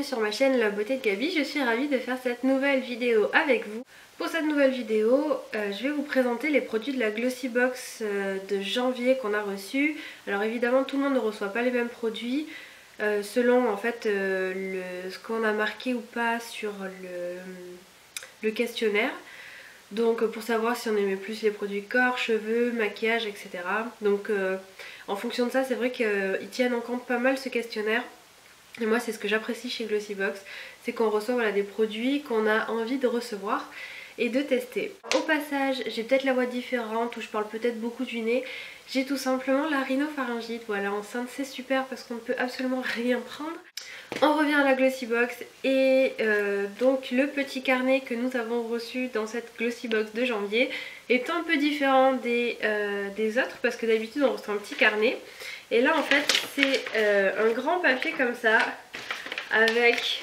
bienvenue sur ma chaîne La Beauté de Gaby. Je suis ravie de faire cette nouvelle vidéo avec vous. Pour cette nouvelle vidéo, je vais vous présenter les produits de la Glossybox de janvier qu'on a reçus. Alors évidemment tout le monde ne reçoit pas les mêmes produits selon en fait ce qu'on a marqué ou pas sur le questionnaire. Donc pour savoir si on aimait plus les produits corps, cheveux, maquillage, etc. Donc en fonction de ça, c'est vrai qu'ils tiennent en compte pas mal ce questionnaire. Et moi c'est ce que j'apprécie chez Glossybox, c'est qu'on reçoit voilà, des produits qu'on a envie de recevoir et de tester. Au passage, j'ai peut-être la voix différente ou je parle peut-être beaucoup du nez. J'ai tout simplement la rhinopharyngite, voilà, enceinte c'est super parce qu'on ne peut absolument rien prendre. On revient à la Glossybox et donc le petit carnet que nous avons reçu dans cette Glossybox de janvier est un peu différent des autres parce que d'habitude on reçoit un petit carnet. Et là en fait c'est un grand papier comme ça avec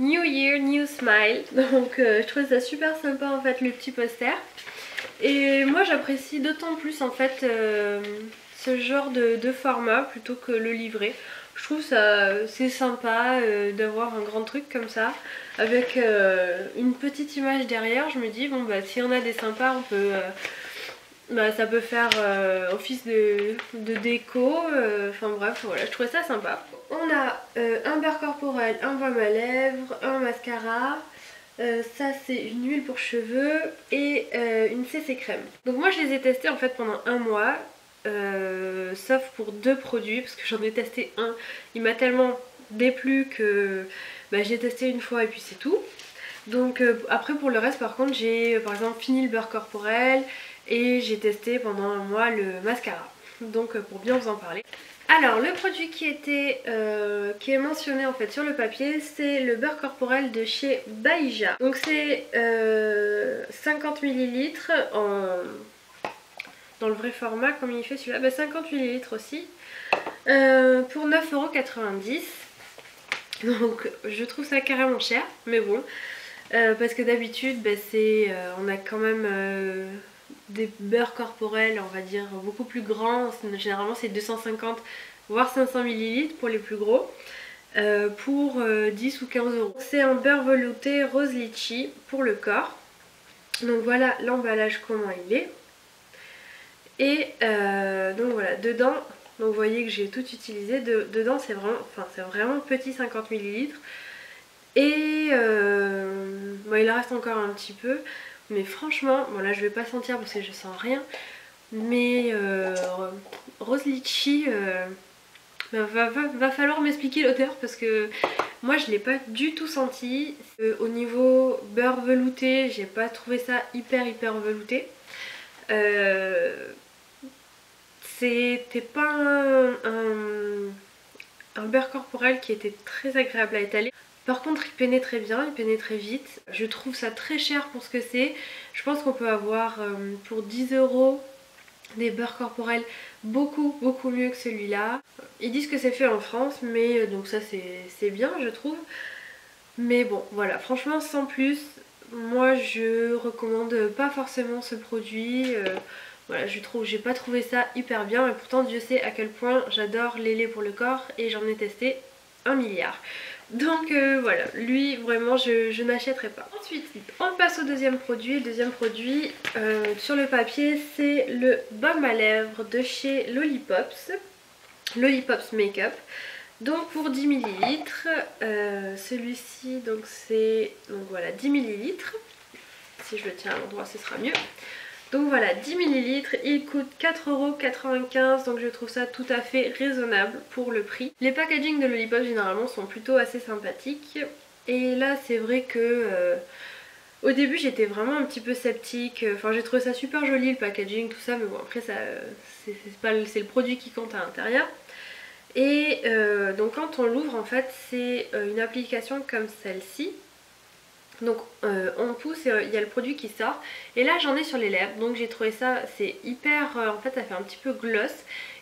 New Year, New Smile. Donc je trouve ça super sympa en fait le petit poster. Et moi j'apprécie d'autant plus en fait ce genre de format plutôt que le livret. Je trouve ça c'est sympa d'avoir un grand truc comme ça avec une petite image derrière. Je me dis bon bah si on a des sympas on peut... ça peut faire office de déco, enfin bref voilà, je trouvais ça sympa. On a un beurre corporel, un baume à lèvres, un mascara, ça c'est une huile pour cheveux et une CC crème. Donc moi je les ai testés en fait pendant un mois, sauf pour deux produits parce que j'en ai testé un, il m'a tellement déplu que j'ai testé une fois et puis c'est tout. Donc après pour le reste par contre j'ai par exemple fini le beurre corporel et j'ai testé pendant un mois le mascara, donc pour bien vous en parler. Alors le produit qui est mentionné en fait sur le papier, c'est le beurre corporel de chez Baija. Donc c'est 50 ml dans le vrai format comme il fait celui-là, 50 ml aussi pour 9,90 €. Donc je trouve ça carrément cher, mais bon parce que d'habitude on a quand même des beurres corporels on va dire beaucoup plus grands, généralement c'est 250 voire 500 ml pour les plus gros pour 10 ou 15 €. C'est un beurre velouté rose litchi pour le corps. Donc voilà l'emballage comment il est. Et donc voilà dedans, donc vous voyez que j'ai tout utilisé, dedans c'est vraiment petit 50 ml. Et il en reste encore un petit peu, mais franchement, bon là je vais pas sentir parce que je sens rien, mais rose litchi, va falloir m'expliquer l'odeur parce que moi je l'ai pas du tout senti. Au niveau beurre velouté, j'ai pas trouvé ça hyper velouté. C'était pas un beurre corporel qui était très agréable à étaler. Par contre il pénétrait bien, il pénétrait vite. Je trouve ça très cher pour ce que c'est. Je pense qu'on peut avoir pour 10 € des beurres corporels beaucoup mieux que celui-là. Ils disent que c'est fait en France, mais donc ça c'est bien je trouve. Mais bon voilà, franchement sans plus, moi je recommande pas forcément ce produit. Voilà, j'ai pas trouvé ça hyper bien et pourtant Dieu sait à quel point j'adore les laits pour le corps et j'en ai testé 1 milliard. Donc voilà, lui vraiment je n'achèterai pas. Ensuite on passe au deuxième produit. Le deuxième produit sur le papier c'est le baume à lèvres de chez Lollipops, Lollipops Makeup. Donc pour 10 ml, celui-ci donc c'est 10 ml. Si je le tiens à l'endroit ce sera mieux. Donc voilà, 10 ml, il coûte 4,95 €, donc je trouve ça tout à fait raisonnable pour le prix. Les packagings de Lollipop généralement sont plutôt assez sympathiques. Et là c'est vrai que au début j'étais vraiment un petit peu sceptique. Enfin j'ai trouvé ça super joli le packaging, tout ça, mais bon après c'est le produit qui compte à l'intérieur. Et donc quand on l'ouvre en fait c'est une application comme celle-ci. Donc on pousse et il y a le produit qui sort. Et là j'en ai sur les lèvres. Donc j'ai trouvé ça, c'est hyper... en fait ça fait un petit peu gloss.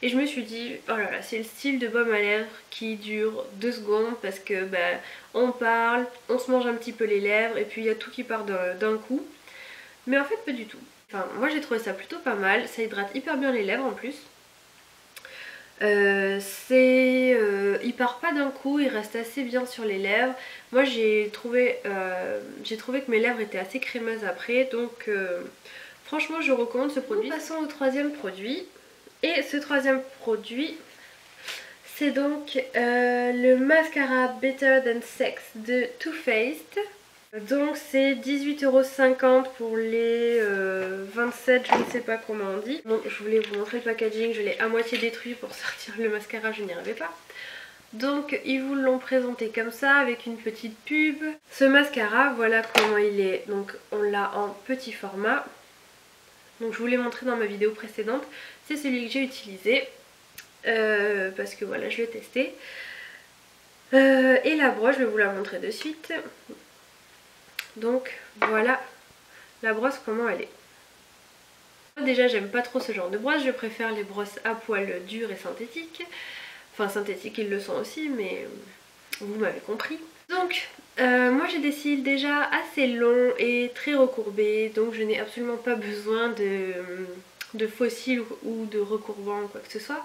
Et je me suis dit, oh là là, c'est le style de baume à lèvres qui dure 2 secondes. Parce que on parle, on se mange un petit peu les lèvres. Et puis il y a tout qui part d'un coup. Mais en fait pas du tout. Enfin moi j'ai trouvé ça plutôt pas mal. Ça hydrate hyper bien les lèvres en plus. Il part pas d'un coup, il reste assez bien sur les lèvres. Moi j'ai trouvé que mes lèvres étaient assez crémeuses après, donc franchement je recommande ce produit. Nous passons au troisième produit. Et ce troisième produit, c'est donc le mascara Better Than Sex de Too Faced. Donc c'est 18,50 € pour les 27, je ne sais pas comment on dit. Bon, je voulais vous montrer le packaging, je l'ai à moitié détruit pour sortir le mascara, je n'y arrivais pas. Donc ils vous l'ont présenté comme ça avec une petite pub. Ce mascara, voilà comment il est. Donc on l'a en petit format. Donc je vous l'ai montré dans ma vidéo précédente. C'est celui que j'ai utilisé parce que voilà, je l'ai testé. Et la brosse, je vais vous la montrer de suite. Donc voilà la brosse comment elle est. Déjà j'aime pas trop ce genre de brosse, je préfère les brosses à poils durs et synthétiques. Enfin synthétiques ils le sont aussi mais vous m'avez compris. Donc moi j'ai des cils déjà assez longs et très recourbés, donc je n'ai absolument pas besoin de faux cils ou de recourbants ou quoi que ce soit.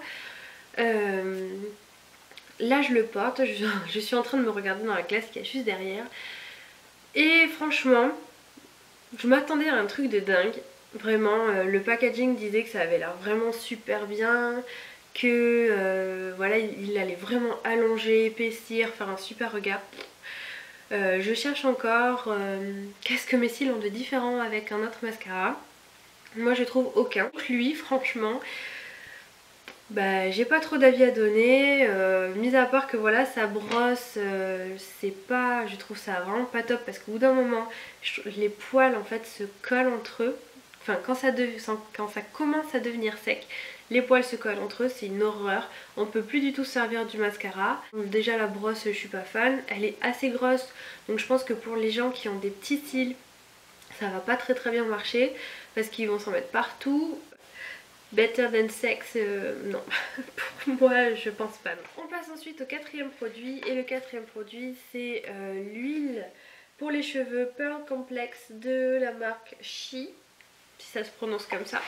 Là je le porte, je suis en train de me regarder dans la glace qui est juste derrière. Et franchement, je m'attendais à un truc de dingue. Vraiment, le packaging disait que ça avait l'air vraiment super bien, que voilà, il allait vraiment allonger, épaissir, faire un super regard. Je cherche encore qu'est-ce que mes cils ont de différent avec un autre mascara. Moi je trouve aucun. Lui franchement, bah j'ai pas trop d'avis à donner, mis à part que voilà sa brosse c'est pas, je trouve ça vraiment pas top parce qu'au bout d'un moment les poils en fait se collent entre eux. Enfin quand ça commence à devenir sec, les poils se collent entre eux, c'est une horreur. On peut plus du tout servir du mascara. Donc déjà la brosse je suis pas fan, elle est assez grosse donc je pense que pour les gens qui ont des petits cils ça va pas très bien marcher parce qu'ils vont s'en mettre partout. Better Than Sex, non, pour moi je pense pas. On passe ensuite au quatrième produit et le quatrième produit c'est l'huile pour les cheveux Pearl Complex de la marque She, si ça se prononce comme ça.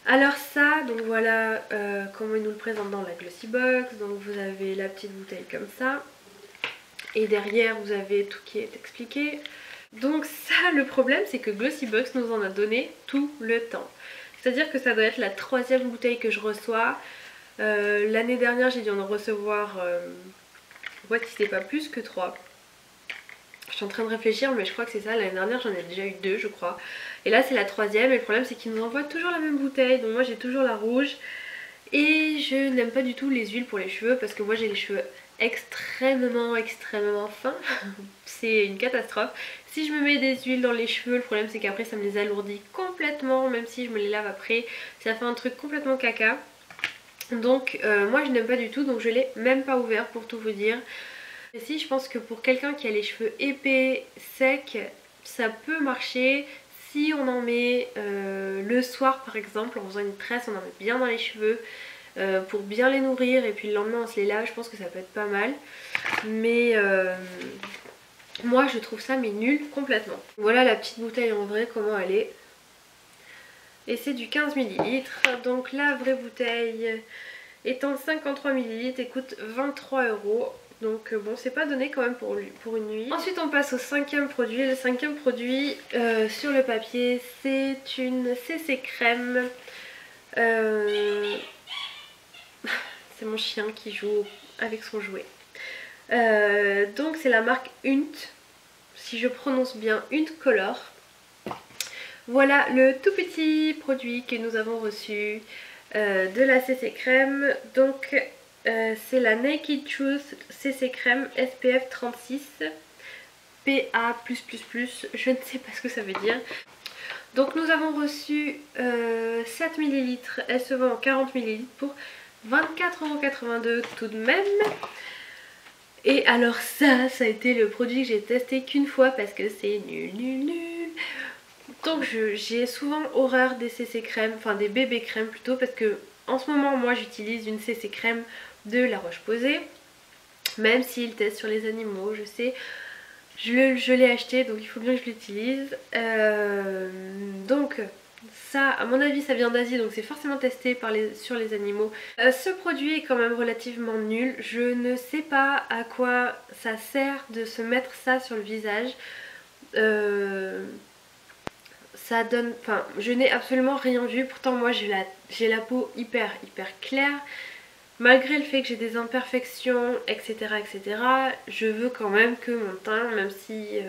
Alors ça, donc voilà comment ils nous le présentent dans la Glossy Box. Donc vous avez la petite bouteille comme ça et derrière vous avez tout qui est expliqué. Donc ça, le problème c'est que Glossy Box nous en a donné tout le temps. C'est-à-dire que ça doit être la troisième bouteille que je reçois. L'année dernière j'ai dû en recevoir, ouais c'était pas plus que 3. Je suis en train de réfléchir mais je crois que c'est ça, l'année dernière j'en ai déjà eu 2 je crois. Et là c'est la troisième et le problème c'est qu'ils nous envoient toujours la même bouteille. Donc moi j'ai toujours la rouge. Et je n'aime pas du tout les huiles pour les cheveux parce que moi j'ai les cheveux extrêmement fins. C'est une catastrophe. Si je me mets des huiles dans les cheveux, le problème c'est qu'après ça me les alourdit complètement. Même si je me les lave après, ça fait un truc complètement caca. Donc moi je n'aime pas du tout, donc je l'ai même pas ouvert pour tout vous dire. Et si je pense que pour quelqu'un qui a les cheveux épais, secs, ça peut marcher. Si on en met le soir par exemple, en faisant une tresse, on en met bien dans les cheveux pour bien les nourrir et puis le lendemain on se les lave, je pense que ça peut être pas mal. Mais moi je trouve ça mais nul complètement. Voilà la petite bouteille en vrai comment elle est. Et c'est du 15 ml. Donc la vraie bouteille étant 53 ml et coûte 23 €. Donc bon c'est pas donné quand même pour une nuit. Ensuite on passe au cinquième produit. Le cinquième produit sur le papier c'est une CC crème. C'est mon chien qui joue avec son jouet. Donc c'est la marque Unt. Si je prononce bien, Unt Color. Voilà le tout petit produit que nous avons reçu de la CC crème. Donc c'est la Naked Truth CC crème SPF 36 PA++, je ne sais pas ce que ça veut dire. Donc nous avons reçu 7 ml, elle se vend en 40 ml pour 24,82 € tout de même. Et alors ça a été le produit que j'ai testé qu'une fois parce que c'est nul. Donc j'ai souvent horreur des CC crème, enfin des bébés crème plutôt, parce que en ce moment moi j'utilise une CC crème de La Roche-Posay, même s'il teste sur les animaux, je sais, je l'ai acheté donc il faut bien que je l'utilise. Donc Ça, à mon avis, ça vient d'Asie, donc c'est forcément testé sur les animaux. Ce produit est quand même relativement nul. Je ne sais pas à quoi ça sert de se mettre ça sur le visage. Ça donne... Enfin, je n'ai absolument rien vu. Pourtant, moi, j'ai la peau hyper claire. Malgré le fait que j'ai des imperfections, etc., je veux quand même que mon teint, même si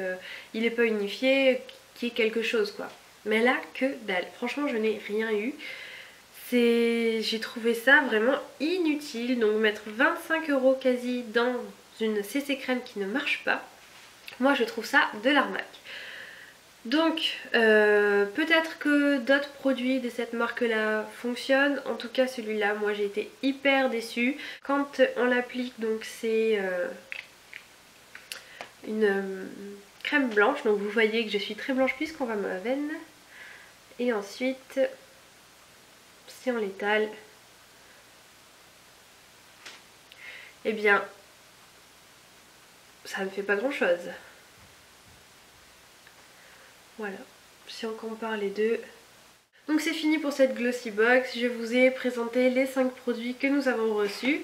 il n'est pas unifié, qu'il y ait quelque chose, quoi. Mais là, que dalle. Franchement, je n'ai rien eu. J'ai trouvé ça vraiment inutile. Donc mettre 25 € quasi dans une CC crème qui ne marche pas, moi je trouve ça de l'arnaque. Donc peut-être que d'autres produits de cette marque là fonctionnent. En tout cas celui-là, moi j'ai été hyper déçue. Quand on l'applique, donc c'est une crème blanche. Donc vous voyez que je suis très blanche puisqu'on va ma veine. Et ensuite, si on l'étale, eh bien, ça ne fait pas grand chose. Voilà, si on compare les deux. Donc c'est fini pour cette Glossy Box. Je vous ai présenté les 5 produits que nous avons reçus.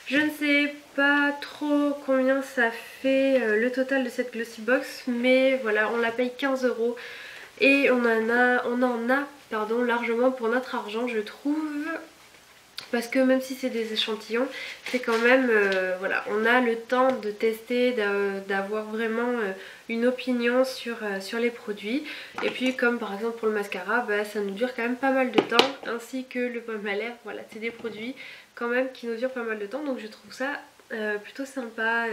Je ne sais pas trop combien ça fait le total de cette Glossy Box, mais voilà, on la paye 15 € et on en a largement pour notre argent, je trouve. Parce que même si c'est des échantillons, c'est quand même, voilà, on a le temps de tester, d'avoir vraiment une opinion sur les produits. Et puis comme par exemple pour le mascara, bah, ça nous dure quand même pas mal de temps, ainsi que le baume à lèvres. Voilà, c'est des produits quand même qui nous durent pas mal de temps, donc je trouve ça plutôt sympa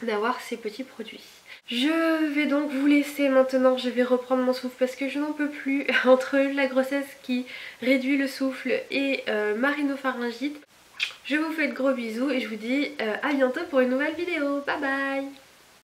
d'avoir ces petits produits. Je vais donc vous laisser maintenant, je vais reprendre mon souffle parce que je n'en peux plus entre la grossesse qui réduit le souffle et ma rhinopharyngite. Je vous fais de gros bisous et je vous dis à bientôt pour une nouvelle vidéo. Bye bye!